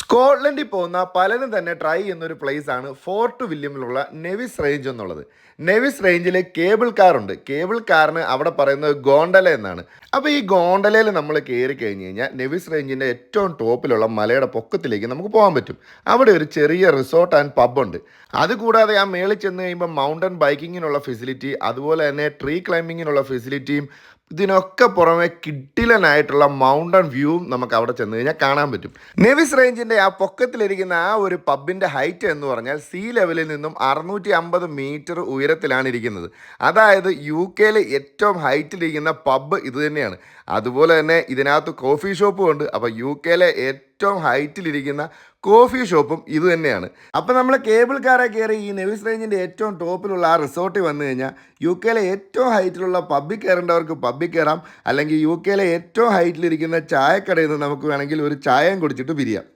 സ്കോട്ട്ലൻഡിൽ പോകുന്ന പലരും തന്നെ ട്രൈ ചെയ്യുന്ന ഒരു പ്ലേസ് ആണ് ഫോർട്ട് വില്യമിലുള്ള നെവിസ് റേഞ്ച് എന്നുള്ളത്. നെവിസ് റേഞ്ചിൽ കേബിൾ കാർ ഉണ്ട്. കേബിൾ കാറിന് അവിടെ പറയുന്നത് ഗോണ്ടല എന്നാണ്. അപ്പോൾ ഈ ഗോണ്ടലയിൽ നമ്മൾ കയറി കഴിഞ്ഞ് കഴിഞ്ഞാൽ നെവിസ് റേഞ്ചിൻ്റെ ഏറ്റവും ടോപ്പിലുള്ള മലയുടെ പൊക്കത്തിലേക്ക് നമുക്ക് പോകാൻ പറ്റും. അവിടെ ഒരു ചെറിയ റിസോർട്ട് ആൻഡ് പബ് ഉണ്ട്. അതുകൂടാതെ ആ മേളിൽ ചെന്ന് കഴിയുമ്പോൾ മൗണ്ടൻ ബൈക്കിങ്ങിനുള്ള ഫെസിലിറ്റി, അതുപോലെ തന്നെ ട്രീ ക്ലൈമ്പിങ്ങിനുള്ള ഫെസിലിറ്റിയും, ഇതിനൊക്കെ പുറമെ കിഡിലനായിട്ടുള്ള മൗണ്ടൻ വ്യൂവും നമുക്ക് അവിടെ ചെന്ന് കഴിഞ്ഞാൽ കാണാൻ പറ്റും. നെവിസ് റേഞ്ചിൻ്റെ ആ പൊക്കത്തിലിരിക്കുന്ന ആ ഒരു പബ്ബിൻ്റെ ഹൈറ്റ് എന്ന് പറഞ്ഞാൽ സീ ലെവലിൽ നിന്നും 650 മീറ്റർ ഉയരത്തിലാണ് ഇരിക്കുന്നത്. അതായത് യു കെയിൽ ഏറ്റവും ഹൈറ്റിലിരിക്കുന്ന പബ്ബ് ഇത് തന്നെയാണ്. അതുപോലെ തന്നെ ഇതിനകത്ത് കോഫി ഷോപ്പും ഉണ്ട്. അപ്പോൾ യു കെയിലെ ഏറ്റവും ഹൈറ്റിലിരിക്കുന്ന കോഫി ഷോപ്പും ഇത് തന്നെയാണ്. അപ്പോൾ നമ്മൾ കേബിൾ കാറെ കയറി ഈ നെവിസ് റേഞ്ചിൻ്റെ ഏറ്റവും ടോപ്പിലുള്ള ആ റിസോർട്ടിൽ വന്നു കഴിഞ്ഞാൽ യു കെയിലെ ഏറ്റവും ഹൈറ്റിലുള്ള പബ്ബിൽ കയറേണ്ടവർക്ക് പബ്ബിൽ കയറാം, അല്ലെങ്കിൽ യു കെയിലെ ഏറ്റവും ഹൈറ്റിലിരിക്കുന്ന ചായക്കടയിൽ നിന്ന് നമുക്ക് വേണമെങ്കിൽ ഒരു ചായയും കുടിച്ചിട്ട് പിരിയാം.